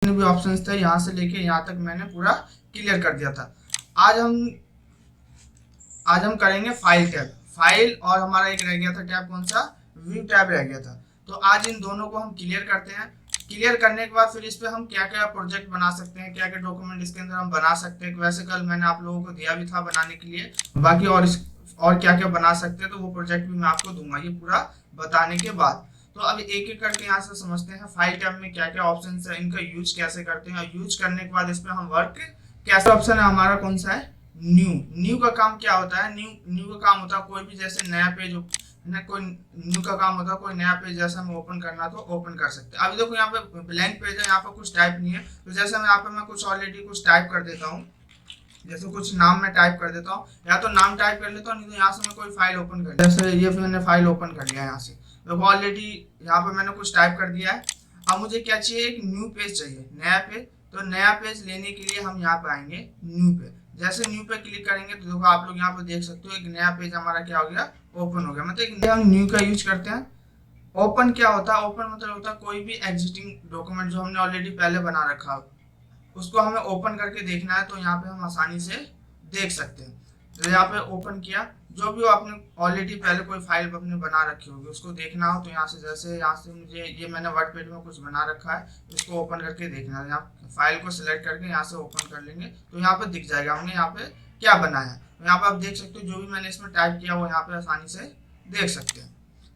जितने भी ऑप्शंस थे यहाँ से लेके यहाँ तक मैंने पूरा क्लियर कर दिया था। आज हम करेंगे फाइल टैब। फाइल और हमारा एक रह गया था टैब, कौन सा, व्यू टैब रह गया था। तो आज इन दोनों को हम क्लियर करते हैं। क्लियर करने के बाद फिर इस पे हम क्या क्या प्रोजेक्ट बना सकते हैं, क्या क्या डॉक्यूमेंट इसके अंदर हम बना सकते हैं। वैसे कल मैंने आप लोगों को दिया भी था बनाने के लिए, बाकी और क्या क्या बना सकते हैं तो वो प्रोजेक्ट भी मैं आपको दूंगा ये पूरा बताने के बाद। तो अब एक एक करके यहाँ से समझते हैं फाइल टैब में क्या क्या ऑप्शन है, इनका यूज कैसे करते हैं, और यूज करने के बाद इस पर हम वर्क कैसे। ऑप्शन है हमारा कौन सा है, न्यू का काम क्या होता है, न्यू का काम होता है कोई भी जैसे नया पेज ना, कोई न्यू का काम होता है कोई नया पेज जैसे हमें ओपन करना तो ओपन कर सकते हैं। अभी देखो यहाँ पे ब्लैंक पेज है, यहाँ पे कुछ टाइप नहीं है, तो जैसे मैं यहाँ पे मैं कुछ ऑलरेडी कुछ टाइप कर देता हूँ, जैसे कुछ नाम मैं टाइप कर देता हूँ, या तो नाम टाइप कर लेता हूँ, नहीं तो यहाँ से मैं कोई फाइल ओपन कर, जैसे ये मैंने फाइल ओपन कर लिया है। यहाँ से देखो ऑलरेडी यहाँ पे मैंने कुछ टाइप कर दिया है। अब मुझे क्या चाहिए, एक न्यू पेज चाहिए, नया पेज। तो नया पेज लेने के लिए हम यहाँ पे आएंगे न्यू पे। जैसे न्यू पे क्लिक करेंगे तो देखो आप लोग यहाँ पे देख सकते हो एक नया पेज हमारा क्या हो गया, ओपन हो गया। मतलब हम न्यू का यूज करते हैं। ओपन क्या होता है, ओपन मतलब होता है कोई भी एग्जिस्टिंग डॉक्यूमेंट जो हमने ऑलरेडी पहले बना रखा हो उसको हमें ओपन करके देखना है, तो यहाँ पे हम आसानी से देख सकते हैं। तो यहाँ पे ओपन किया, जो भी आपने ऑलरेडी पहले कोई फाइल अपने बना रखी होगी उसको देखना हो तो यहाँ से, जैसे यहाँ से मुझे ये मैंने वर्ड पेज में कुछ बना रखा है, इसको ओपन करके देखना है। यहाँ फाइल को सिलेक्ट करके यहाँ से ओपन कर लेंगे तो यहाँ पे दिख जाएगा हमने यहाँ पे क्या बनाया है। तो यहाँ पे आप देख सकते हो जो भी मैंने इसमें टाइप किया वो यहाँ पे आसानी से देख सकते हैं।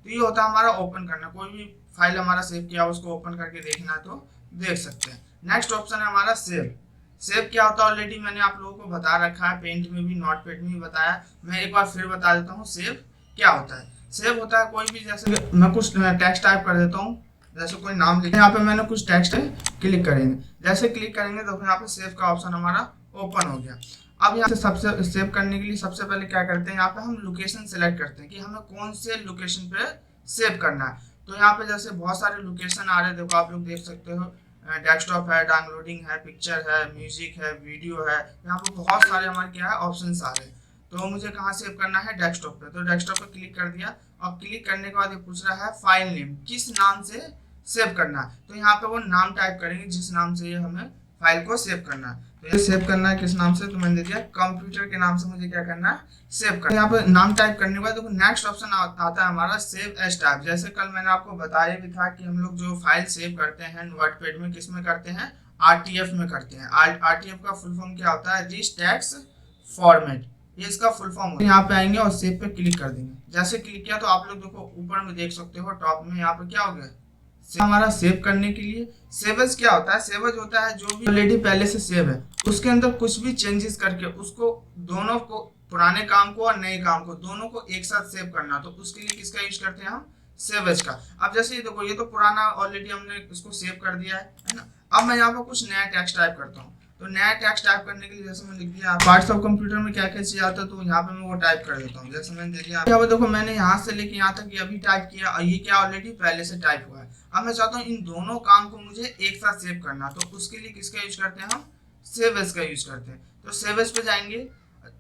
तो ये होता है हमारा ओपन करना, कोई भी फाइल हमारा सेव किया उसको ओपन करके देखना है तो देख सकते हैं। नेक्स्ट ऑप्शन है हमारा सेव। सेव क्या होता है ऑलरेडी मैंने आप लोगों को बता रखा है, पेंट में भी नोटपैड में भी बताया, मैं एक बार फिर बता देता हूँ सेव क्या होता है। सेव होता है कोई भी, जैसे मैं कुछ टेक्स्ट टाइप कर देता हूँ, जैसे कोई नाम लिखा, यहाँ पे मैंने कुछ टेक्स्ट क्लिक करेंगे, जैसे क्लिक करेंगे तो यहाँ पे सेव का ऑप्शन हमारा ओपन हो गया। अब यहाँ से सबसे सेव करने के लिए सबसे पहले क्या करते हैं, यहाँ पे हम लोकेशन सेलेक्ट करते हैं कि हमें कौन से लोकेशन पे सेव करना है। तो यहाँ पे जैसे बहुत सारे लोकेशन आ रहे हैं, देखो आप लोग देख सकते हो, डेस्कटॉप है, डाउनलोडिंग है, पिक्चर है, म्यूजिक है, वीडियो है, यहाँ पे बहुत सारे हमारे क्या है ऑप्शंस आ रहे हैं। तो मुझे कहाँ सेव करना है, डेस्कटॉप पे। तो डेस्कटॉप पे क्लिक कर दिया, और क्लिक करने के बाद ये पूछ रहा है फाइल नेम, किस नाम से सेव करना है। तो यहाँ पे वो नाम टाइप करेंगे जिस नाम से ये हमें फाइल को सेव करना है। तो ये सेव करना है किस नाम से, तो मैंने दे दिया कंप्यूटर के नाम से मुझे क्या करना है, सेव करना है। यहाँ पे नाम टाइप करने के बाद देखो नेक्स्ट ऑप्शन आता है हमारा सेव एज टाइप। जैसे कल मैंने आपको बताया भी था कि हम लोग जो फाइल सेव करते हैं वर्डपैड में किस में करते हैं, आरटीएफ में करते हैं। आरटीएफ का फुल फॉर्म क्या होता है, रिच टेक्स्ट फॉर्मेट, ये इसका फुल फॉर्म होता है। यहाँ पे आएंगे और सेव पे क्लिक कर देंगे। जैसे क्लिक किया तो आप लोग देखो ऊपर में देख सकते हो टॉप में यहाँ पे क्या हो गया, हमारा सेव करने के लिए। सेवेज क्या होता है, सेवेज होता है जो भी ऑलरेडी पहले से सेव है उसके अंदर कुछ भी चेंजेस करके उसको, दोनों को, पुराने काम को और नए काम को दोनों को एक साथ सेव करना, तो उसके लिए किसका यूज करते हैं हम, सेवेज का। अब जैसे ये देखो ये तो पुराना ऑलरेडी हमने इसको सेव कर दिया है ना। अब मैं यहाँ पर कुछ नया टेक्स्ट टाइप करता हूँ, तो नया टेक्स्ट टाइप करने के लिए जैसे मैं लिख दिया पार्ट्स ऑफ कंप्यूटर में क्या क्या चीज आता है, तो यहाँ पे मैं वो टाइप कर देता हूँ। जैसे मैंने दे दिया, यहाँ पे देखो मैंने यहाँ से लेके यहाँ तक ये अभी टाइप किया, और ये क्या ऑलरेडी पहले से टाइप हुआ है। अब मैं चाहता हूँ इन दोनों काम को मुझे एक साथ सेव करना, तो उसके लिए किसका यूज करते हैं हम, सेव एज का यूज करते हैं। तो सेव एज पे जाएंगे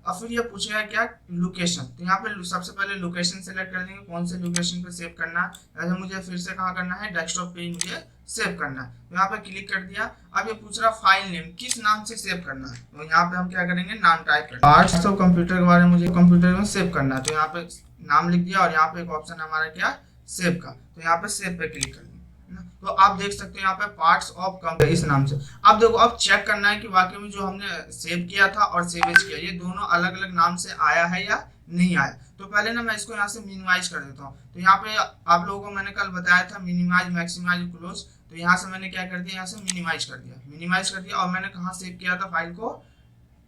और फिर ये पूछेगा क्या, लोकेशन। तो यहाँ पे सबसे पहले लोकेशन सेलेक्ट कर देंगे, कौन से लोकेशन पे सेव करना है। जैसे मुझे फिर से कहाँ करना है, डेस्कटॉप पे ही मुझे सेव करना है। तो यहाँ पे क्लिक कर दिया। अब ये पूछ रहा फाइल नेम, किस नाम से सेव करना है। तो यहाँ पे हम क्या करेंगे, नाम टाइप करेंगे। पार्ट्स ऑफ कंप्यूटर के बारे में मुझे कंप्यूटर में सेव करना है, तो यहाँ पे नाम लिख दिया, और यहाँ पे एक ऑप्शन है हमारा क्या, सेव का। तो यहाँ पे सेव पे क्लिक कर दिया। तो आप देख सकते हैं यहाँ पे पार्ट्स ऑफ कंप्यूटर इस नाम से। अब देखो अब चेक करना है कि वाकई में जो हमने सेव किया था और सेवेज किया ये दोनों अलग अलग नाम से आया है या नहीं आया। तो पहले ना मैं इसको यहाँ से मिनिमाइज कर देता हूँ। तो यहाँ पे आप लोगों को मैंने कल बताया था मिनिमाइज, मैक्सिमाइज, क्लोज। तो यहाँ से मैंने क्या कर दिया, यहाँ से मिनिमाइज कर दिया, मिनिमाइज कर दिया। और मैंने कहाँ सेव किया था फाइल को,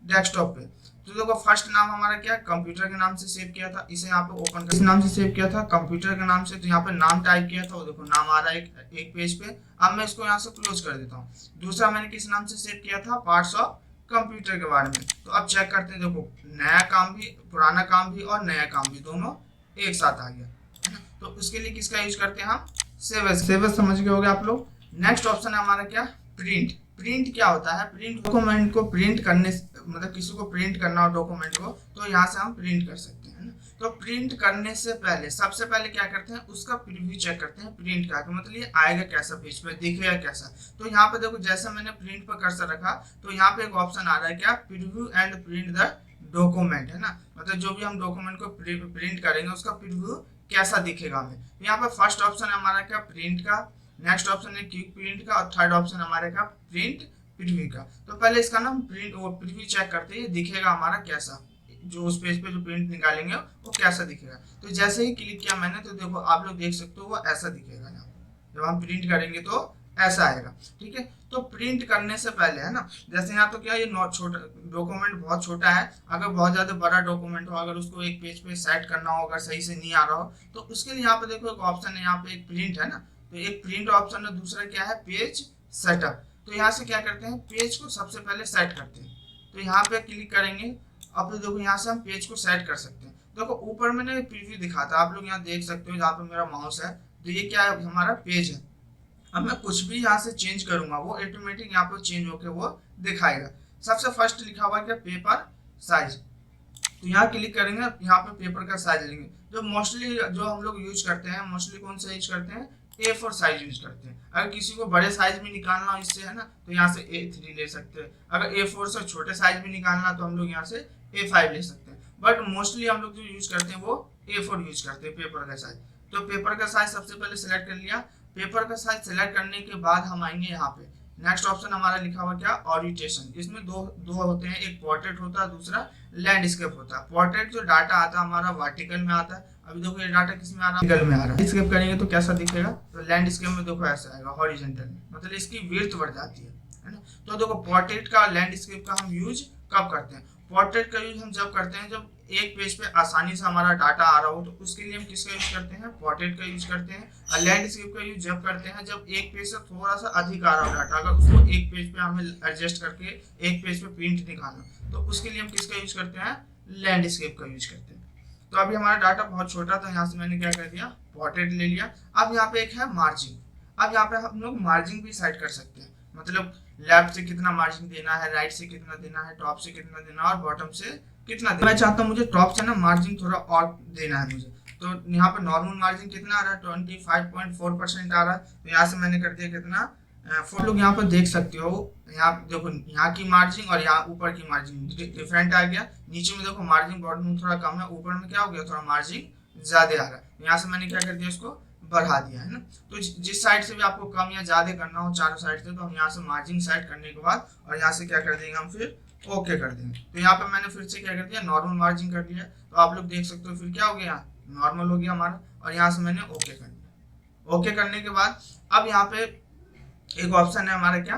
डेस्कटॉप पे। तो देखो फर्स्ट नाम हमारा क्या, कंप्यूटर के नाम से सेव किया था, इसे यहाँ पे ओपन कर, इस नाम से सेव किया था कंप्यूटर के नाम से। तो यहाँ पे नाम टाइप किया था, देखो नाम आ रहा है एक पेज पे। अब मैं इसको यहाँ से क्लोज कर देता हूँ। दूसरा मैंने किस नाम से सेव किया था, पार्ट्स ऑफ कंप्यूटर के बारे में। तो अब चेक करते हैं, देखो नया काम भी, पुराना काम भी और नया काम भी दोनों एक साथ आ गया है ना। तो उसके लिए किसका यूज करते हैं हम, सेवेज। सेवेज समझ गए होंगे आप लोग। नेक्स्ट ऑप्शन है हमारा क्या, प्रिंट। प्रिंट क्या होता है, प्रिंट डॉक्यूमेंट को प्रिंट करने, मतलब किसी को प्रिंट करना हो डॉक्यूमेंट को, तो यहाँ से हम प्रिंट कर सकते हैं ना। तो प्रिंट करने से पहले सबसे पहले क्या करते हैं, उसका प्रीव्यू चेक करते हैं प्रिंट का, मतलब ये आएगा कैसा, पेज पे दिखेगा कैसा। तो यहाँ पे देखो जैसे मैंने प्रिंट पर कर्सर रखा तो यहाँ पे एक ऑप्शन आ रहा है क्या, preview and print the document, है ना, मतलब जो भी हम डॉक्यूमेंट को प्रिंट करेंगे उसका प्रीव्यू कैसा दिखेगा हमें। यहाँ पे फर्स्ट ऑप्शन है हमारा क्या, प्रिंट का, नेक्स्ट ऑप्शन है क्विक प्रिंट का, और थर्ड ऑप्शन हमारे का प्रिंट प्रीव्यू का। तो पहले इसका ना प्रिंट वो प्रीव्यू चेक करते हैं, दिखेगा हमारा कैसा, जो उस पेज पे जो प्रिंट निकालेंगे वो कैसा दिखेगा। तो जैसे ही क्लिक किया मैंने तो देखो आप लोग देख सकते हो वो ऐसा दिखेगा। यहाँ जब हम प्रिंट करेंगे तो ऐसा आएगा, ठीक है। तो प्रिंट करने से पहले, है ना, जैसे यहाँ तो क्या ये छोटा डॉक्यूमेंट बहुत छोटा है, अगर बहुत ज्यादा बड़ा डॉक्यूमेंट हो, अगर उसको एक पेज पे सेट करना हो, अगर सही से नहीं आ रहा हो तो उसके लिए यहाँ पे देखो एक ऑप्शन है, यहाँ पे एक प्रिंट है ना, तो एक प्रिंट ऑप्शन है, दूसरा क्या है पेज सेटअप। तो यहाँ से क्या करते हैं, पेज को सबसे पहले सेट करते हैं। तो यहाँ पे क्लिक करेंगे, अब तो देखो यहाँ से हम पेज को सेट कर सकते हैं। देखो ऊपर मैंने प्रीव्यू दिखा था, आप लोग यहाँ देख सकते हो जहाँ पे मेरा माउस है, तो ये क्या है, हमारा पेज है। अब मैं कुछ भी यहाँ से चेंज करूंगा वो ऑटोमेटिक यहाँ पे चेंज होकर वो दिखाएगा। सबसे फर्स्ट लिखा हुआ है क्या, पेपर साइज। तो यहाँ क्लिक करेंगे, यहाँ पे पेपर का साइज लेंगे। जो मोस्टली जो हम लोग यूज करते हैं, मोस्टली कौन सा यूज करते हैं, A4 साइज यूज करते हैं। अगर किसी को बड़े साइज में निकालना हो इससे, है ना, तो यहाँ से A3 ले सकते हैं। अगर A4 से छोटे साइज में निकालना तो हम लोग यहाँ से A5 ले सकते हैं। बट मोस्टली हम लोग जो यूज करते हैं वो A4 यूज करते हैं, पेपर का साइज। तो पेपर का साइज सबसे पहले सिलेक्ट कर लिया। पेपर का साइज सिलेक्ट करने के बाद हम आएंगे यहाँ पे, नेक्स्ट ऑप्शन हमारा लिखा हुआ क्या, ओरिएंटेशन। इसमें दो होते हैं, एक पोर्ट्रेट होता है, दूसरा लैंडस्केप होता है। पोर्ट्रेट जो डाटा आता है हमारा वर्टिकल में आता है, अभी देखो ये डाटा किस में आ रहा है, वर्टिकल में आ रहा है। लैंडस्केप करेंगे तो कैसा दिखेगा, तो लैंडस्केप में देखो ऐसा आएगा हॉरिजॉन्टल में, मतलब इसकी विड्थ बढ़ जाती है ना। तो देखो पोर्ट्रेट का लैंडस्केप का हम यूज कब करते हैं, पोर्ट्रेट का यूज हम जब करते हैं जब एक पेज पे आसानी से हमारा डाटा आ रहा हो, तो उसके लिए हम किसका यूज करते हैं, पोर्ट्रेट का यूज करते हैं। और लैंडस्केप का यूज जब करते हैं जब एक पेज से थोड़ा सा अधिक आ रहा हो डाटा, अगर उसको एक पेज पे हमें एडजस्ट करके एक पेज पे प्रिंट निकालना, तो उसके लिए हम किसका यूज करते हैं, लैंडस्केप का यूज करते हैं। तो अभी हमारा डाटा बहुत छोटा था, यहाँ से मैंने क्या कर दिया, पोर्ट्रेट ले लिया। अब यहाँ पे एक है मार्जिन। अब यहाँ पे हम लोग मार्जिन भी सेट कर सकते हैं, मतलब लेफ्ट से कितना मार्जिन देना है, राइट से कितना देना है, टॉप से कितना देना है और बॉटम से कितना देना है। मैं चाहता हूँ मुझे टॉप से ना मार्जिन थोड़ा और देना है मुझे, तो यहाँ पे नॉर्मल मार्जिन कितना आ रहा है, 25.4% आ रहा है। तो यहाँ से मैंने कर दिया कितना, लोग यहाँ पर देख सकते हो, यहाँ देखो यहाँ की मार्जिन और यहाँ ऊपर की मार्जिन डिफरेंट आ गया। नीचे में देखो मार्जिन बॉटम में थोड़ा कम है, ऊपर में क्या हो गया, थोड़ा मार्जिन ज्यादा आ रहा है। यहाँ से मैंने क्या कर दिया, इसको बढ़ा दिया, है ना। तो जिस साइड से भी आपको कम या ज्यादा करना हो चारों साइड से, तो हम यहाँ से मार्जिन सेट करने के बाद और यहाँ से क्या कर देंगे, हम फिर ओके कर देंगे। तो यहाँ पे मैंने फिर से क्या कर दिया, नॉर्मल मार्जिन कर दिया। तो आप लोग देख सकते हो फिर क्या हो गया, नॉर्मल हो गया हमारा, और यहाँ से मैंने ओके कर दिया। ओके करने के बाद अब यहाँ पे एक ऑप्शन है हमारा क्या,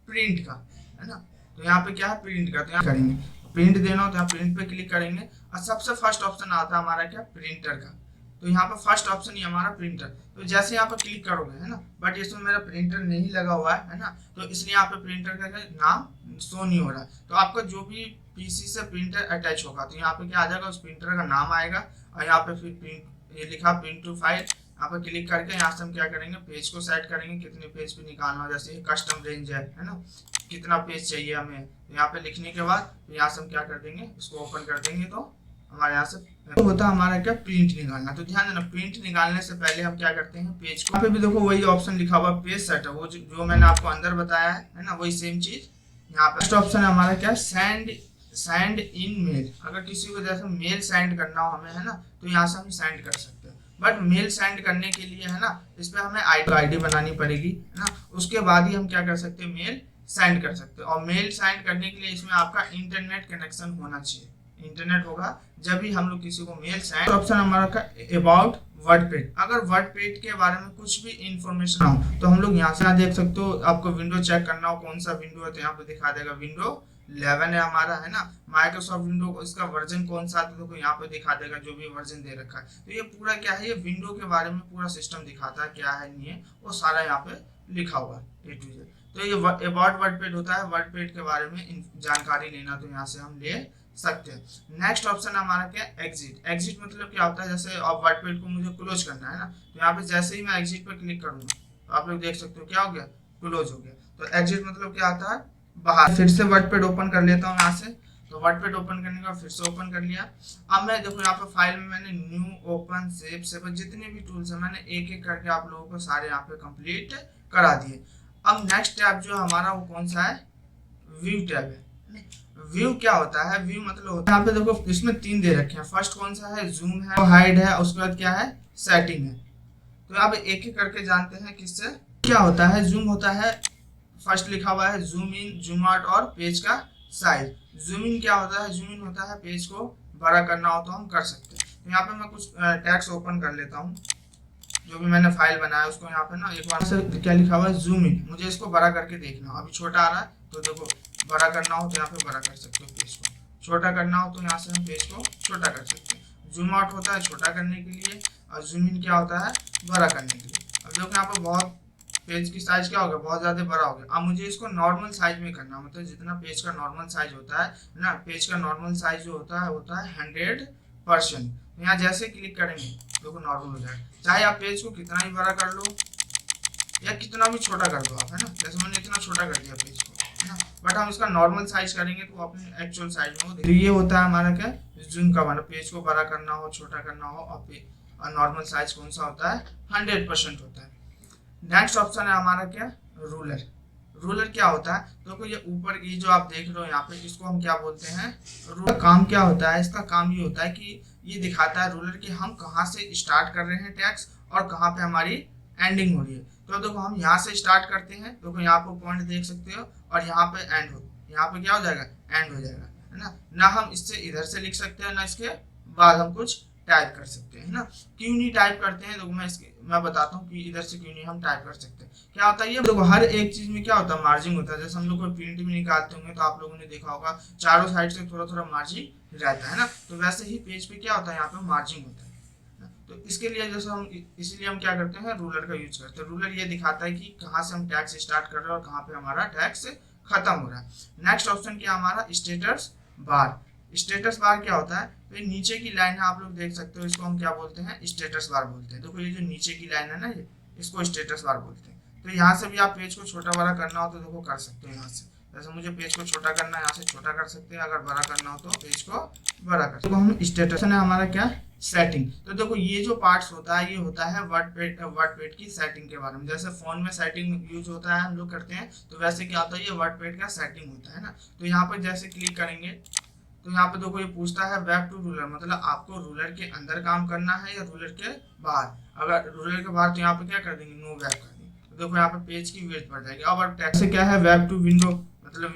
प्रिंट का, है ना। तो यहाँ पे क्या है, प्रिंट का। तो यहाँ करेंगे प्रिंट देना हो तो यहाँ प्रिंट पे क्लिक करेंगे, और सबसे फर्स्ट ऑप्शन आता है हमारा क्या, प्रिंटर का। तो यहाँ पे फर्स्ट ऑप्शन ही हमारा प्रिंटर। तो जैसे यहाँ पे क्लिक करोगे, है ना, बट इसमें मेरा प्रिंटर नहीं लगा हुआ है ना, तो इसलिए यहाँ पे प्रिंटर का नाम शो नहीं हो रहा है। तो आपका जो भी पीसी से प्रिंटर अटैच होगा तो यहाँ पे क्या आ जाएगा, उस प्रिंटर का नाम आएगा, और यहाँ पे फिर प्रिंट ये लिखा प्रिंट टू फाइल, यहाँ पे क्लिक करके यहाँ से हम क्या करेंगे, पेज को सेट करेंगे, कितने पेज पे निकालना हो, जैसे कस्टम रेंज है ना, कितना पेज चाहिए हमें। तो यहाँ पे लिखने के बाद तो यहाँ से हम क्या कर देंगे, इसको ओपन कर देंगे, तो हमारे यहाँ से तो होता है हमारा क्या, प्रिंट निकालना। तो ध्यान देना, प्रिंट निकालने से पहले हम क्या करते हैं, पेज को, यहाँ पे भी देखो वही ऑप्शन लिखा हुआ पेज सेटअप, वो जो मैंने आपको अंदर बताया है ना, वही सेम चीज यहाँ पे। फर्स्ट ऑप्शन है हमारा क्या, सेंड इन मेल। अगर किसी को जैसे मेल सेंड करना हो हमें, है ना, तो यहाँ से हम सेंड कर सकते हैं। बट मेल सेंड करने के लिए, है ना, इस पे हमें आईडी बनानी पड़ेगी, है ना, उसके बाद ही हम क्या कर सकते हैं, मेल सेंड कर सकते हैं। और मेल सेंड करने के लिए इसमें आपका इंटरनेट कनेक्शन होना चाहिए, इंटरनेट होगा जब भी हम लोग किसी को मेल सेंड। ऑप्शन हमारा का अबाउट वर्डपेड। अगर वर्डपेड के बारे में कुछ भी इंफॉर्मेशन हो तो हम लोग यहाँ से देख सकते हो। आपको विंडो चेक करना हो कौन सा विंडो है, तो यहाँ पे दिखा देगा विंडो 11 है हमारा, है ना। माइक्रोसॉफ्ट विंडो को इसका वर्जन कौन सा है, तो यहाँ पे दिखा देगा जो भी वर्जन दे रखा है। तो ये पूरा क्या है, ये विंडो के बारे में पूरा सिस्टम दिखाता है, क्या है नहीं है वो सारा यहाँ पे लिखा हुआ है A to Z। तो ये अबाउट वर्डपेड होता है, वर्डपेड के बारे में जानकारी लेना तो यहाँ से हम ले सकते हैं। नेक्स्ट ऑप्शन हमारा क्या, एग्जिट। एग्जिट मतलब क्या होता है, जैसे अब वर्डपेड को मुझे क्लोज करना है ना, तो यहाँ पे जैसे ही मैं एग्जिट पर क्लिक करूंगा तो आप लोग देख सकते हो क्या हो गया, क्लोज हो गया। तो एग्जिट मतलब क्या आता है, बाहर। फिर से वर्डपेड ओपन कर लेता हूँ यहाँ से। तो वर्डपैड ओपन करने का फिर से ओपन कर लिया। अब मैं देखो यहाँ पे फाइल में मैंने न्यू, ओपन, सेव जितने भी टूल्स है मैंने एक एक करके आप लोगों को सारे यहाँ पे कंप्लीट करा दिए। अब नेक्स्ट टैब जो हमारा वो कौन सा है, व्यू टैब है। व्यू क्या होता है, व्यू मतलब होता है, यहाँ पे देखो इसमें 3 दे रखे हैं। फर्स्ट कौन सा है, जूम है, हाइड है, उसके बाद क्या है, सेटिंग है। तो यहाँ पे एक एक करके जानते हैं किससे क्या होता है। जूम होता है, फर्स्ट लिखा हुआ है जूम इन, जूम आउट और पेज का साइज। जूम इन क्या होता है, जूम इन होता है पेज को बड़ा करना हो तो हम कर सकते हैं। तो यहाँ पे मैं कुछ टेक्स्ट ओपन कर लेता हूँ, जो भी मैंने फाइल बनाया उसको यहाँ पे ना एक बार से क्या लिखा हुआ है, जूम इन। मुझे इसको बड़ा करके देखना हो, अभी छोटा आ रहा है तो देखो बड़ा करना हो तो यहाँ पे बड़ा कर सकते हो पेज को, छोटा करना हो तो यहाँ से हम पेज को छोटा कर सकते हैं। जूम आउट होता है छोटा करने के लिए और जूम इन क्या होता है, बड़ा करने के लिए। अब देखो यहाँ पे बहुत पेज की साइज क्या हो गया, बहुत ज़्यादा बड़ा हो गया। अब मुझे इसको नॉर्मल साइज में करना, मतलब जितना पेज का नॉर्मल साइज होता है ना, पेज का नॉर्मल साइज जो होता है 100%। यहाँ जैसे क्लिक करेंगे देखो नॉर्मल हो जाएगा। चाहे आप पेज को कितना ही बड़ा कर लो या कितना भी छोटा कर दो आप, है ना। जैसे मैंने इतना छोटा कर दिया पेज को, है ना, बट हम इसका नॉर्मल साइज करेंगे तो अपने एक्चुअल साइज में। तो ये होता है हमारा क्या, जूम का मतलब पेज को बड़ा करना हो, छोटा करना हो, और नॉर्मल साइज कौन सा होता है, 100% होता है। नेक्स्ट ऑप्शन है हमारा क्या, रूलर। रूलर क्या होता है, तो ये ऊपर ये जो आप देख रहे हो यहाँ पे, इसको हम क्या बोलते हैं, रूलर। काम क्या होता है, इसका काम ये होता है कि ये दिखाता है रूलर कि हम कहाँ से स्टार्ट कर रहे हैं टैक्स और कहाँ पे हमारी एंडिंग हो रही है। तो देखो हम यहाँ से स्टार्ट करते हैं, देखो यहाँ पे पॉइंट देख सकते हो, और यहाँ पे एंड हो, यहाँ पे क्या हो जाएगा, एंड हो जाएगा, है ना हम इससे इधर से लिख सकते हैं ना इसके बाद हम कुछ टाइप कर सकते हैं ना। क्यों नहीं टाइप करते हैं, देखो मैं बताता हूँ कि इधर से क्यों नहीं हम टाइप कर सकते। क्या होता है ये देखो, हर एक चीज में क्या होता है, मार्जिन होता है। जैसे हम लोग कोई प्रिंट भी निकालते होंगे तो आप लोगों ने देखा होगा चारों साइड से थोड़ा थोड़ा मार्जिन रहता है ना, तो वैसे ही पेज पे क्या होता है, यहाँ पे मार्जिन होता है। तो इसके लिए जैसे हम इसीलिए हम क्या करते हैं, रूलर का यूज करते हैं। रूलर ये दिखाता है कि कहाँ से हम टैक्स स्टार्ट कर रहे हैं और कहाँ पे हमारा टैक्स खत्म हो रहा है। नेक्स्ट ऑप्शन क्या हमारा, स्टेटस बार। स्टेटस बार क्या होता है, तो नीचे की लाइन है, आप लोग देख सकते हो, इसको हम क्या बोलते हैं, स्टेटस बार बोलते हैं। देखो ये जो नीचे की लाइन है ना, ये इसको स्टेटस बार बोलते हैं। तो यहाँ से भी आप पेज को छोटा बड़ा करना हो तो देखो कर सकते हो। यहाँ से जैसे मुझे पेज को छोटा करना है, यहाँ से छोटा कर सकते हैं, अगर बड़ा करना हो तो पेज को बड़ा कर सकते हैं। तो हम स्टेटस है हमारा क्या, सेटिंग। तो देखो ये जो पार्ट्स होता है, ये होता है वर्डपैड की सेटिंग के बारे में। जैसे फोन में सेटिंग यूज होता है हम लोग करते हैं, तो वैसे क्या होता है, ये वर्डपैड का सेटिंग होता है ना। तो यहाँ पर जैसे क्लिक करेंगे तो यहाँ पे देखो ये पूछता है वेब टू रूलर, मतलब आपको रूलर के अंदर काम करना है या रूलर के बाहर। अगर रूलर के बाहर तो यहाँ पे क्या कर देंगे, नो वेब कर देंगे। तो देखो यहाँ पे पेज की विड्थ बढ़ जाएगी। अब टैक्स से क्या है, वेब टू विंडो, मतलब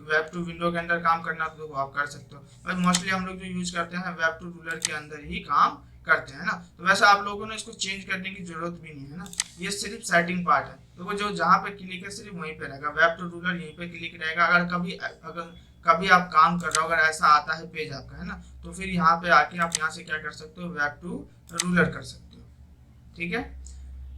वेब टू विंडो के अंदर काम करना, तो देखो आप कर सकते हो। बट मोस्टली हम लोग जो यूज करते हैं वेब टू रूलर के अंदर ही काम करते हैं ना। तो वैसे आप लोगों ने इसको चेंज करने की जरूरत भी नहीं है ना, ये सिर्फ सेटिंग पार्ट है। तो वो जो जहाँ पे क्लिक है सिर्फ वहीं पे रहेगा, वेब टू रूलर यहीं पे क्लिक रहेगा। अगर कभी आप काम कर रहे हो, अगर ऐसा आता है पेज आपका, है ना, तो फिर यहाँ पे आके आप यहाँ से क्या कर सकते हो, वेब टू रूलर कर सकते हो, ठीक है।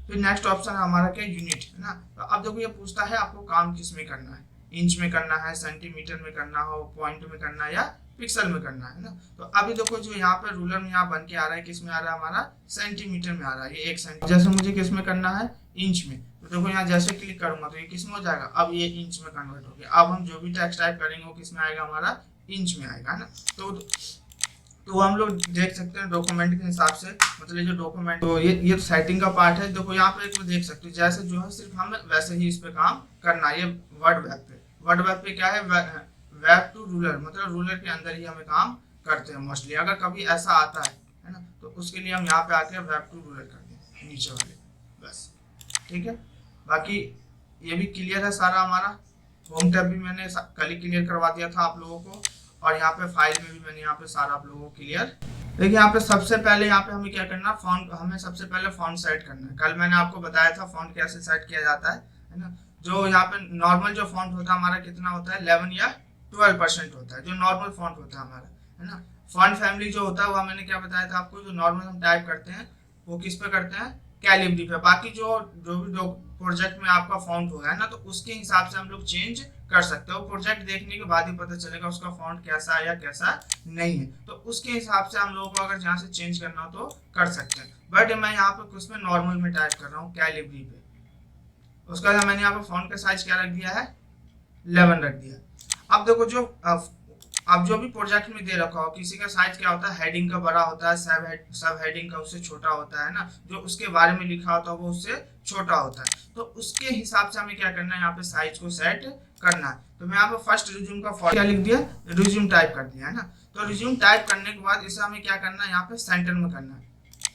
फिर नेक्स्ट ऑप्शन है हमारा क्या, यूनिट, है ना। तो अब देखो ये पूछता है आपको काम किस में करना है, इंच में करना है, सेंटीमीटर में करना हो, पॉइंट में करना है या पिक्सल में करना है ना। तो अभी देखो जो यहाँ पे रूलर में यहाँ बन के आ रहा है, किस में आ रहा है हमारा, सेंटीमीटर में आ रहा है, ये 1 सेंटीमीटर। जैसे मुझे किस में करना है, इंच में, तो देखो यहाँ जैसे क्लिक करूंगा तो ये किस में हो जाएगा, अब ये इंच में कन्वर्ट हो गया। अब हम जो भी टेक्स्ट टाइप करेंगे वो किस में आएगा, हमारा इंच में आएगा ना। तो हम लोग देख सकते हैं डॉक्यूमेंट के हिसाब से, मतलब ये जो डॉक्यूमेंट, तो ये सेटिंग का पार्ट है। देखो यहाँ पे एक देख सकते हो, जैसे जो है सिर्फ हमें वैसे ही इस पे काम करना है। ये वर्ड वेब पे क्या है, वेब टू रूलर, मतलब रूलर के अंदर ही हमें काम करते हैं मोस्टली। अगर कभी ऐसा आता है ना, तो उसके लिए हम यहाँ पे आके वेब टू रूलर कर दें नीचे वाले, बस, ठीक है। बाकी ये भी क्लियर है सारा हमारा। होम टैब भी मैंने कल ही क्लियर करवा दिया था आप लोगों को, और यहाँ पे फाइल में भी मैंने यहाँ पे सारा आप लोगों को क्लियर। देखिए यहाँ पे सबसे पहले यहाँ पे हमें क्या करना, फॉन्ट, हमें सबसे पहले फॉन्ट सेट करना है। कल मैंने आपको बताया था फॉन्ट कैसे सेट किया जाता है ना। जो यहाँ पे नॉर्मल जो फॉन्ट होता है हमारा कितना होता है, 11 या 12% होता है, जो नॉर्मल फॉन्ट होता है हमारा, है ना। फॉन्ट फैमिली जो होता है वो मैंने क्या बताया था आपको, जो नॉर्मल हम टाइप करते हैं वो किस पे करते हैं, कैलिब्री पे। बाकी जो भी प्रोजेक्ट में आपका फॉन्ट होगा, है ना, तो उसके हिसाब से हम लोग चेंज कर सकते हो। प्रोजेक्ट देखने के बाद ही पता चलेगा उसका फॉन्ट कैसा है या कैसा नहीं है, तो उसके हिसाब से हम लोगों को अगर यहाँ से चेंज करना हो तो कर सकते हैं। बट मैं यहाँ पे कुछ में नॉर्मल में टाइप कर रहा हूँ, कैलिब्री पे। उसके बाद मैंने यहाँ पे फॉन्ट का साइज क्या रख दिया है, 11 रख दिया। अब देखो जो अब जो भी प्रोजेक्ट में दे रखा हो, किसी का साइज क्या होता है, हेडिंग का बड़ा होता है, सब हेडिंग का उससे छोटा होता है ना, जो उसके बारे में लिखा होता है वो उससे छोटा होता है। तो उसके हिसाब से हमें क्या करना है, यहाँ पे साइज को सेट करना है। तो मैं यहाँ पे फर्स्ट रिज्यूम का फॉर्मेट क्या लिख दिया, रिज्यूम टाइप कर दिया है ना। तो रिज्यूम टाइप करने के बाद इसे हमें क्या करना है, यहाँ पे सेंटर में करना है।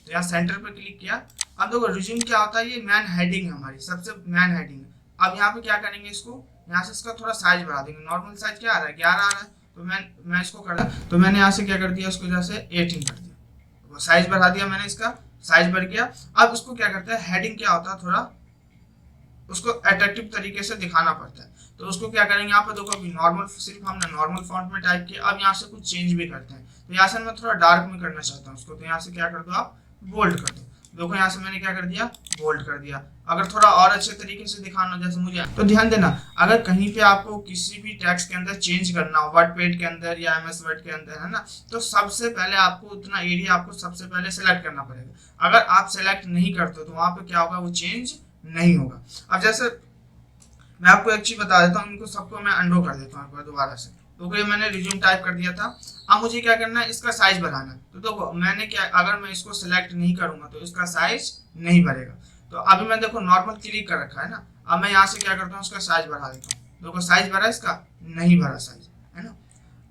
तो यहाँ सेंटर पे क्लिक किया। अब देखो रिज्यूम क्या होता है, ये मैन हेडिंग है, हमारी सबसे मैन हेडिंग है। अब यहाँ पे क्या करेंगे, इसको यहाँ से इसका थोड़ा साइज बढ़ा देंगे। नॉर्मल साइज क्या आ रहा है, 11 आ रहा है, तो मैं इसको कर दिया। तो मैंने यहाँ से क्या कर दिया, इसको जैसे 18 कर दिया, वो साइज बढ़ा दिया मैंने, इसका साइज बढ़ गया। अब उसको क्या करते हैं, हेडिंग क्या होता है, थोड़ा उसको अट्रैक्टिव तरीके से दिखाना पड़ता है। तो उसको क्या करेंगे, यहाँ पे देखो अभी नॉर्मल, सिर्फ हमने नॉर्मल फॉन्ट में टाइप किया। अब यहाँ से कुछ चेंज भी करते हैं। तो यहाँ से मैं थोड़ा डार्क में करना चाहता हूँ उसको, तो यहाँ से क्या कर दो, आप बोल्ड कर दो। देखो यहाँ से मैंने क्या कर दिया, बोल्ड कर दिया। अगर थोड़ा और अच्छे तरीके से दिखाना जैसे मुझे, तो ध्यान देना, अगर कहीं पे आपको किसी भी टेक्स्ट के अंदर चेंज करना हो, वर्डपैड के अंदर या एमएस वर्ड के अंदर, है ना, तो सबसे पहले आपको उतना एरिया आपको सबसे पहले सेलेक्ट करना पड़ेगा। अगर आप सेलेक्ट नहीं करते तो वहां पे क्या होगा, वो चेंज नहीं होगा। अब जैसे मैं आपको एक चीज बता देता हूँ, इनको सबको मैं अंडो कर देता हूँ एक बार दोबारा से। तो ये मैंने रिज्यूम टाइप कर दिया था। अब मुझे क्या करना है, इसका साइज बढ़ाना है। तो देखो मैंने क्या, अगर मैं इसको सिलेक्ट नहीं करूंगा तो इसका साइज नहीं बढ़ेगा। तो अभी मैं देखो नॉर्मल क्लिक कर रखा है ना। अब मैं यहाँ से क्या करता हूँ, इसका साइज बढ़ा देता हूँ। देखो साइज बढ़ा, इसका नहीं बढ़ा साइज, है ना।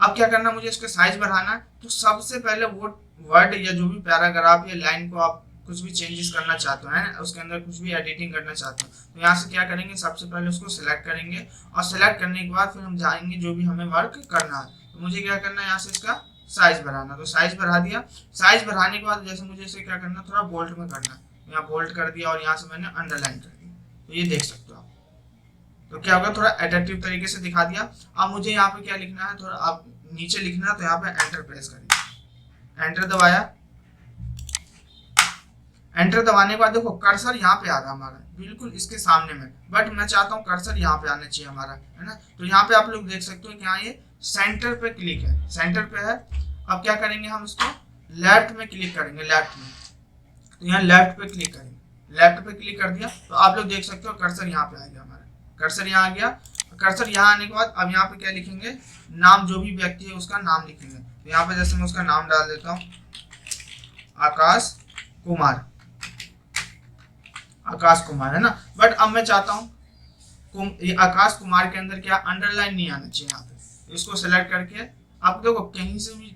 अब क्या करना, मुझे इसका साइज बढ़ाना है। तो सबसे पहले वो वर्ड या जो भी पैराग्राफ या लाइन को आप कुछ भी चेंजेस करना चाहते हो, है उसके अंदर कुछ भी एडिटिंग करना चाहते हो, तो यहाँ से क्या करेंगे, सबसे पहले उसको सिलेक्ट करेंगे। और सिलेक्ट करने के बाद फिर हम जाएंगे जो भी हमें वर्क करना है। तो मुझे क्या करना है, यहाँ से इसका साइज बढ़ाना। तो साइज बढ़ा दिया। साइज बढ़ाने के बाद जैसे मुझे इसे क्या करना, थोड़ा बोल्ड में करना है। यहाँ बोल्ड कर दिया और यहाँ से मैंने अंडरलाइन कर दिया। तो ये देख सकते हो आप। तो क्या होगा, थोड़ा अट्रैक्टिव तरीके से दिखा दिया। अब मुझे यहाँ पे क्या लिखना है, थोड़ा आप नीचे लिखना है, तो यहाँ पे एंटर प्रेस करेंगे। एंटर दबाया। एंटर दबाने के बाद देखो कर्सर यहाँ पे आ रहा है हमारा, बिल्कुल इसके सामने में। बट मैं चाहता हूँ कर्सर यहाँ पे आना चाहिए हमारा, है ना। तो यहाँ पे आप लोग देख सकते हो कि यहाँ ये सेंटर पे क्लिक है, सेंटर पे है। अब क्या करेंगे, हम इसको लेफ्ट में क्लिक करेंगे, लेफ्ट में। तो यहाँ लेफ्ट पे क्लिक करेंगे, लेफ्ट पे क्लिक कर दिया। तो आप लोग देख सकते हो कर्सर यहाँ पे आ गया हमारा, कर्सर यहाँ आ गया। कर्सर यहाँ आने के बाद अब यहाँ पे क्या लिखेंगे, नाम, जो भी व्यक्ति है उसका नाम लिखेंगे। तो यहाँ पे जैसे मैं उसका नाम डाल देता हूँ, आकाश कुमार, आकाश कुमार, है ना। बट अब मैं चाहता हूँ ये आकाश कुमार के अंदर क्या अंडरलाइन नहीं आना चाहिए। यहाँ पे इसको सेलेक्ट करके आप देखो कहीं से भी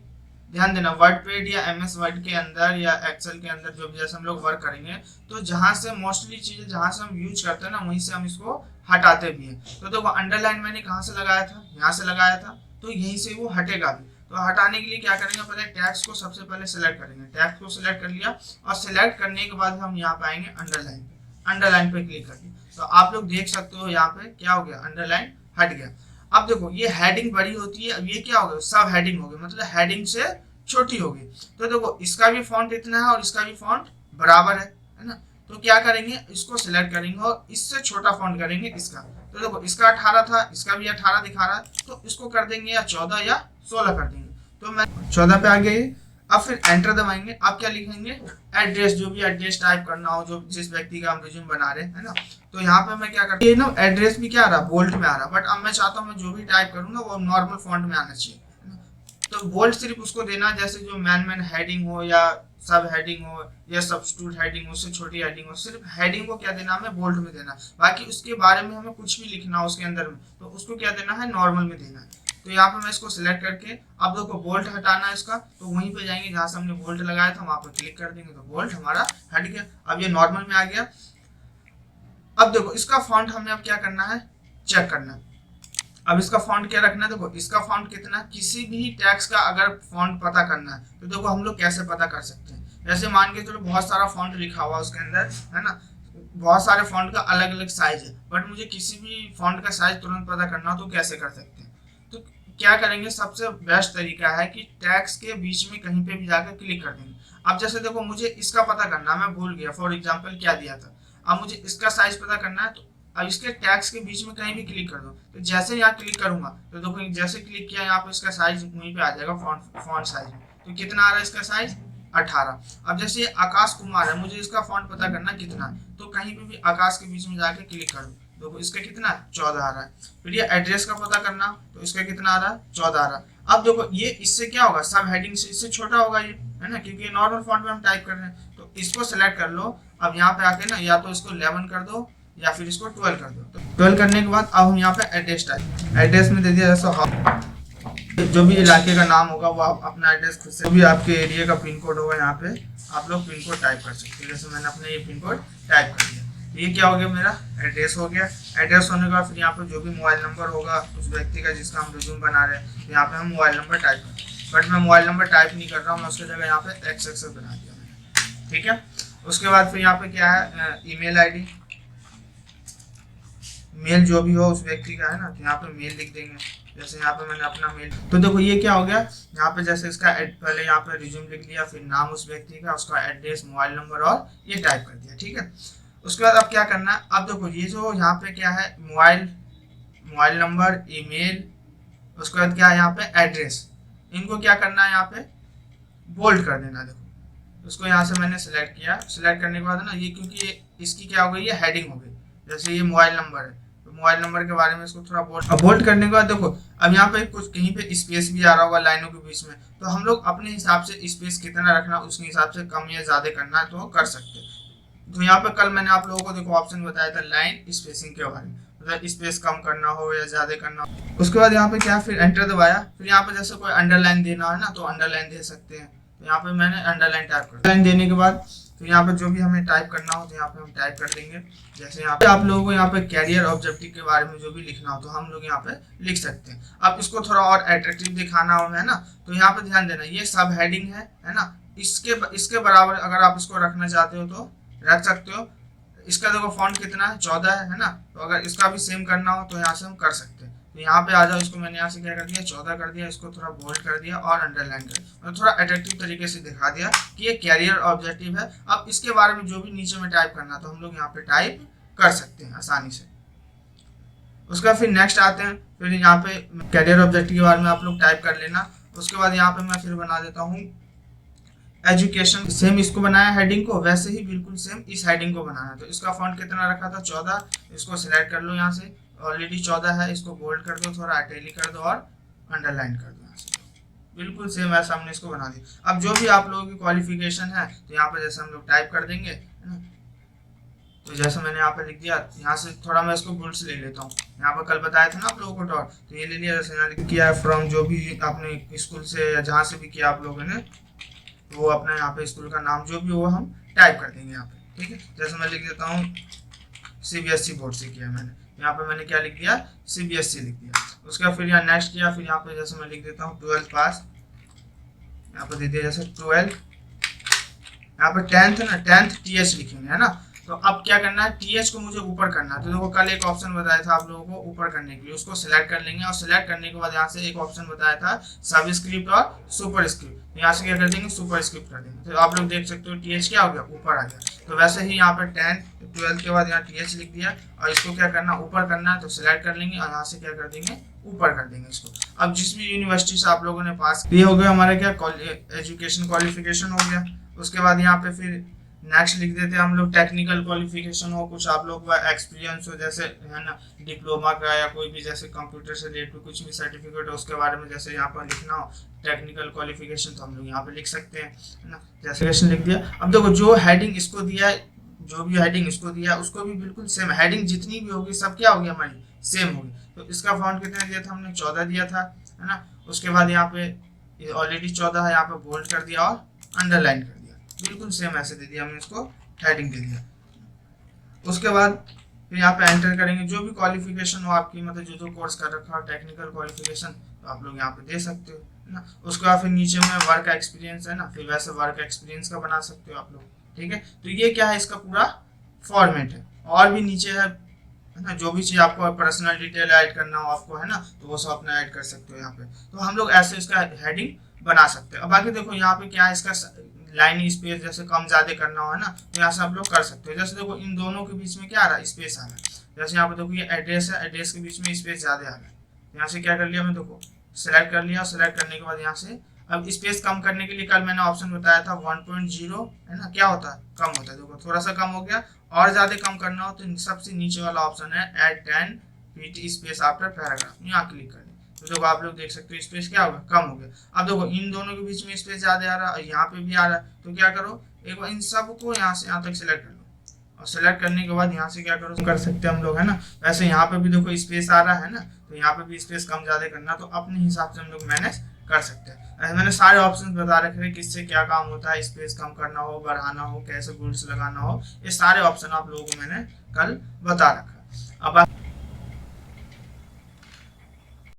ध्यान देना, वर्डपैड या एमएस वर्ड के अंदर या एक्सेल के अंदर जो भी जैसे हम लोग वर्क करेंगे, तो जहां से मोस्टली चीजें जहां से हम यूज करते हैं ना, वहीं से हम इसको हटाते भी हैं। तो देखो अंडरलाइन मैंने कहाँ से लगाया था, यहाँ से लगाया था, तो यहीं से वो हटेगा भी। तो हटाने के लिए क्या करेंगे, पहले टैक्स को सबसे पहले सेलेक्ट करेंगे। टैक्स को सिलेक्ट कर लिया और सिलेक्ट करने के बाद हम यहाँ पे आएंगे अंडरलाइन पे। अंडरलाइन पे क्लिक कर दिया। तो आप लोग देख सकते हो यहाँ पे क्या हो गया, अंडरलाइन हट गया। अब देखो ये हेडिंग बड़ी होती है, अब ये क्या हो गया, सब हेडिंग हो गई, मतलब हेडिंग से छोटी होगी। तो देखो इसका भी फॉन्ट इतना है और इसका भी फॉन्ट बराबर है ना। तो क्या करेंगे, इसको सिलेक्ट करेंगे और इससे छोटा फॉन्ट करेंगे इसका। तो देखो इसका 18 था, इसका भी 18 दिखा रहा है, तो इसको कर देंगे या 14 या 16 कर देंगे। तो मैं 14 पे आ गई। अब फिर एंटर दबाएंगे। अब क्या लिखेंगे, एड्रेस, जो भी एड्रेस टाइप करना हो, जो जिस व्यक्ति का हम रिज्यूम बना रहे हैं, है ना। तो यहाँ पे मैं क्या करता हूँ, ये ना एड्रेस भी क्या आ रहा, बोल्ड में आ रहा, बट अब मैं चाहता हूँ मैं जो भी टाइप करूँ ना वो नॉर्मल फॉन्ट में आना चाहिए। तो बोल्ड सिर्फ उसको देना जैसे जो मैन हेडिंग हो या सब हेडिंग हो या सब्स्टिट्यूट हेडिंग हो, उससे छोटी हेडिंग हो, सिर्फ हेडिंग को क्या देना, हमें बोल्ड में देना। बाकी उसके बारे में हमें कुछ भी लिखना हो उसके अंदर में, तो उसको क्या देना है, नॉर्मल में देना है। तो यहाँ पे मैं इसको सिलेक्ट करके, अब देखो बोल्ट हटाना है इसका, तो वहीं पे जाएंगे जहां से हमने बोल्ट लगाया था, वहां पे क्लिक कर देंगे तो बोल्ट हमारा हट गया। अब ये नॉर्मल में आ गया। अब देखो इसका फॉन्ट हमें अब क्या करना है, चेक करना है। अब इसका फॉन्ट क्या रखना है, देखो इसका फॉन्ट कितना, किसी भी टैक्स का अगर फॉन्ट पता करना है तो देखो हम लोग कैसे पता कर सकते हैं। जैसे मान के चलो बहुत सारा फॉन्ट लिखा हुआ उसके अंदर, है ना, बहुत सारे फॉन्ट का अलग अलग साइज है, बट मुझे किसी भी फॉन्ट का साइज तुरंत पता करना हो तो कैसे कर सकते हैं। तो क्या करेंगे, सबसे बेस्ट तरीका है कि टैक्स के बीच में कहीं पे भी जाकर क्लिक कर देंगे। अब जैसे देखो मुझे इसका पता करना, मैं भूल गया फॉर एग्जांपल क्या दिया था। अब मुझे इसका साइज पता करना है, तो अब इसके टैक्स के बीच में कहीं भी क्लिक कर दो। तो जैसे यहाँ क्लिक करूंगा तो देखो जैसे क्लिक किया यहाँ पे इसका साइज वहीं पे आ जाएगा, फॉन्ट साइज। तो कितना आ रहा है इसका साइज, 18। अब जैसे ये आकाश कुमार है, मुझे इसका फॉन्ट पता करना कितना है, तो कहीं पे भी आकाश के बीच में जाके क्लिक करूँ, देखो इसका कितना 14 आ रहा है। फिर ये एड्रेस का पता करना, तो इसका कितना आ रहा है, 14 आ रहा है। अब देखो ये इससे क्या होगा, सब हेडिंग से इससे छोटा होगा ये, है ना, क्योंकि नॉर्मल फॉन्ट में हम टाइप कर रहे हैं। तो इसको सेलेक्ट कर लो। अब यहाँ पे आके ना या तो इसको 11 कर दो या फिर इसको 12 कर दो। तो 12 करने के बाद अब हम यहाँ पे एड्रेस टाइप, एड्रेस में दे दिया जैसे जो भी इलाके का नाम होगा वो आप अपना एड्रेस खुद से, जो भी आपके एरिया का पिन कोड होगा यहाँ पे आप लोग पिन कोड टाइप कर सकते हैं। जैसे मैंने अपना ये पिन कोड टाइप कर दिया, ये क्या हो गया, मेरा एड्रेस हो गया। एड्रेस होने के बाद फिर यहाँ पे जो भी मोबाइल नंबर होगा उस व्यक्ति का जिसका हम रिज्यूम बना रहे हैं, तो यहाँ पे हम मोबाइल नंबर टाइप करें। बट मैं मोबाइल नंबर टाइप नहीं कर रहा हूँ, मैं उसकी जगह यहाँ पे एक्स बना दिया मैंने, ठीक है। उसके बाद फिर यहाँ पे क्या है, ईमेल आईडी, मेल जो भी हो उस व्यक्ति का, है ना, तो यहाँ पे मेल लिख देंगे। जैसे यहाँ पे मैंने अपना मेल, तो देखो ये क्या हो गया, यहाँ पे जैसे इसका पहले यहाँ पे रिज्यूम लिख लिया, फिर नाम उस व्यक्ति का, उसका एड्रेस, मोबाइल नंबर और ये टाइप कर दिया, ठीक है। उसके बाद अब क्या करना है, अब देखो ये जो यहाँ पे क्या है, मोबाइल नंबर, ईमेल, उसके बाद क्या है यहाँ पे एड्रेस, इनको क्या करना है यहाँ पे बोल्ड कर देना। देखो उसको यहाँ से मैंने सेलेक्ट किया, सेलेक्ट करने के बाद ना ये, क्योंकि ये इसकी क्या हो गई, ये हेडिंग हो गई। जैसे ये मोबाइल नंबर है, तो मोबाइल नंबर के बारे में इसको थोड़ा बोल्ड करने के बाद देखो अब यहाँ पे कुछ कहीं पे स्पेस भी आ रहा होगा लाइनों के बीच में, तो हम लोग अपने हिसाब से स्पेस कितना रखना उसके हिसाब से कम या ज्यादा करना है तो कर सकते हैं। तो यहाँ पे कल मैंने आप लोगों को देखो ऑप्शन बताया था लाइन स्पेसिंग के बारे में, मतलब स्पेस कम करना हो या ज्यादा करना हो। उसके बाद यहाँ पे क्या, फिर एंटर दबाया, फिर यहाँ पे जैसे कोई अंडरलाइन देना है ना तो अंडरलाइन दे सकते हैं। तो यहाँ पे मैंने अंडरलाइन टाइप कर, अंडरलाइन देने के बाद फिर यहाँ पे जो भी हमें टाइप करना हो तो यहाँ पे हम टाइप कर देंगे। जैसे यहाँ पे आप लोगों को यहाँ पे कैरियर ऑब्जेक्टिव के बारे में जो भी लिखना हो तो हम लोग यहाँ पे लिख सकते हैं। अब इसको थोड़ा और अट्रैक्टिव दिखाना हो है ना, तो यहाँ पे ध्यान देना, ये सब हेडिंग है ना, इसके बराबर अगर आप इसको रखना चाहते हो तो रख सकते हो। इसका देखो फॉन्ट कितना है, 14 है ना, तो अगर इसका भी सेम करना हो तो यहाँ से हम कर सकते हैं। तो यहाँ पे आ जाओ, इसको मैंने यहाँ से क्या कर दिया, 14 कर दिया, इसको थोड़ा बोल्ड कर दिया और अंडरलाइन कर दिया, और थोड़ा अट्रैक्टिव तरीके से दिखा दिया कि ये कैरियर ऑब्जेक्टिव है। अब इसके बारे में जो भी नीचे में टाइप करना तो हम लोग यहाँ पे टाइप कर सकते हैं आसानी से। उसका फिर नेक्स्ट आते हैं, फिर यहाँ पे कैरियर ऑब्जेक्टिव के बारे में आप लोग टाइप कर लेना। उसके बाद यहाँ पे मैं फिर बना देता हूँ एजुकेशन, सेम इसको बनाया हेडिंग को, वैसे ही बिल्कुल सेम इस हेडिंग को बनाना है। तो इसका फॉन्ट कितना रखा था, 14, इसको सिलेक्ट कर लो यहाँ से, ऑलरेडी 14 है, इसको बोल्ड कर दो, थोड़ा इटैलिक कर दो और अंडरलाइन कर दो यहाँ से, बिल्कुल सेम ऐसा हमने इसको बना दिया। अब जो भी आप लोगों की क्वालिफिकेशन है तो यहाँ पे जैसे हम लोग टाइप कर देंगे, तो जैसे मैंने यहाँ पे लिख दिया, यहाँ से थोड़ा मैं इसको बुल्स ले लेता हूँ। यहाँ पर कल बताया था ना आप लोगों को डॉट, तो ये ले लिया, जैसे यहाँ लिख किया फ्रॉम, जो भी आपने स्कूल से या जहाँ से भी किया आप लोगों ने, वो अपना यहाँ पे स्कूल का नाम जो भी हो हम टाइप कर देंगे यहाँ पे, ठीक है। जैसे मैं लिख देता हूँ CBSE बोर्ड से किया मैंने, यहाँ पे मैंने क्या लिख दिया, CBSE लिख दिया। उसके बाद फिर यहाँ नेक्स्ट किया, फिर यहाँ पे जैसे मैं लिख देता हूँ 12 पास, यहाँ पे दे दिया जैसे 12, यहाँ पे 10th ना, 10th TH लिखेंगे, है ना। तो अब क्या करना है, TH को मुझे ऊपर करना है। तो देखो कल एक ऑप्शन बताया था आप लोगों को ऊपर करने के लिए, उसको सिलेक्ट कर लेंगे, और सिलेक्ट करने के बाद यहाँ से एक ऑप्शन बताया था सबस्क्रिप्ट और सुपर स्क्रिप्ट, यहाँ से क्या कर देंगे, सुपर स्क्रिप्ट कर देंगे। तो आप लोग देख सकते हो TH क्या हो गया, ऊपर आ गया। तो वैसे ही यहाँ पे 10 12 के बाद यहाँ TH लिख दिया, और इसको क्या करना, ऊपर करना है, तो सिलेक्ट कर लेंगे और यहाँ से क्या कर देंगे, ऊपर कर देंगे इसको। अब जिस भी यूनिवर्सिटी से आप लोगों ने पास, ये हो गया हमारा क्या, एजुकेशन क्वालिफिकेशन हो गया। उसके बाद यहाँ पे फिर नेक्स्ट लिख देते हैं हम लोग टेक्निकल क्वालिफिकेशन हो, कुछ आप लोग का एक्सपीरियंस हो, जैसे है ना डिप्लोमा का या कोई भी जैसे कंप्यूटर से रिलेटेड कुछ भी सर्टिफिकेट है उसके बारे में जैसे यहाँ पर लिखना हो टेक्निकल क्वालिफिकेशन, तो हम लोग यहाँ पे लिख सकते हैं, है ना। जैसे लिख दिया। अब देखो जो हेडिंग इसको दिया है, जो भी हेडिंग इसको दिया उसको भी बिल्कुल सेम हेडिंग जितनी भी होगी सब क्या होगी हमारी, सेम होगी। तो इसका फॉन्ट कितना दिया था हमने, 14 दिया था, है ना। उसके बाद यहाँ पे ऑलरेडी 14 है, यहाँ पे बोल्ड कर दिया और अंडरलाइन कर दिया, बिल्कुल सेम ऐसे दे दिया हमने, इसको हेडिंग दे दिया। उसके बाद फिर यहाँ पे एंटर करेंगे, जो भी क्वालिफिकेशन हो आपकी, मतलब जो कोर्स कर रखा हो टेक्निकल क्वालिफिकेशन, तो आप लोग यहाँ पे दे सकते हो, है ना। उसके बाद फिर नीचे में वर्क एक्सपीरियंस है ना, फिर वैसे वर्क एक्सपीरियंस का बना सकते हो आप लोग, ठीक है। तो ये क्या है, इसका पूरा फॉर्मेट है। और भी नीचे है ना, जो भी चीज़ आपको पर्सनल डिटेल ऐड करना हो आपको, है ना, तो वो सब अपना ऐड कर सकते हो यहाँ पे। तो हम लोग ऐसे इसका हेडिंग बना सकते हैं। अब बाकी देखो यहाँ पे क्या है, इसका लाइन स्पेस जैसे कम ज्यादा करना हो, है ना, तो यहाँ से आप लोग कर सकते हो। जैसे देखो इन दोनों के बीच में क्या आ रहा है, स्पेस आ रहा है। जैसे यहाँ पे देखो ये एड्रेस है, एड्रेस के बीच में स्पेस ज्यादा आ रहा है, यहाँ से क्या कर लिया मैं, देखो सेलेक्ट कर लिया, सेलेक्ट करने के बाद यहाँ से अब स्पेस कम करने के लिए कल मैंने ऑप्शन बताया था 1.0, है ना, क्या होता है, कम होता है। देखो थोड़ा सा कम हो गया, और ज्यादा कम करना हो तो सबसे नीचे वाला ऑप्शन है add 10 feet space after paragraph, यहाँ क्लिक कर तो देखो आप लोग देख सकते हो स्पेस क्या होगा, कम हो गया। अब देखो इन दोनों के बीच में स्पेस ज्यादा आ रहा है, यहाँ पे भी आ रहा है, तो क्या करो एक बार इन सबको यहाँ से यहाँ तक सिलेक्ट कर लो, और सेलेक्ट करने के बाद यहाँ से क्या करो कर सकते हैं हम लोग, है ना। वैसे यहाँ पे भी देखो स्पेस आ रहा है ना, तो यहाँ पे भी स्पेस कम ज्यादा करना, तो अपने हिसाब से हम लोग मैनेज कर सकते हैं। ऐसे मैंने सारे ऑप्शन बता रखे हैं किससे क्या काम होता है, स्पेस कम करना हो, बढ़ाना हो, कैसे गुड्स लगाना हो, ये सारे ऑप्शन आप लोगों को मैंने कल बता रखा। अब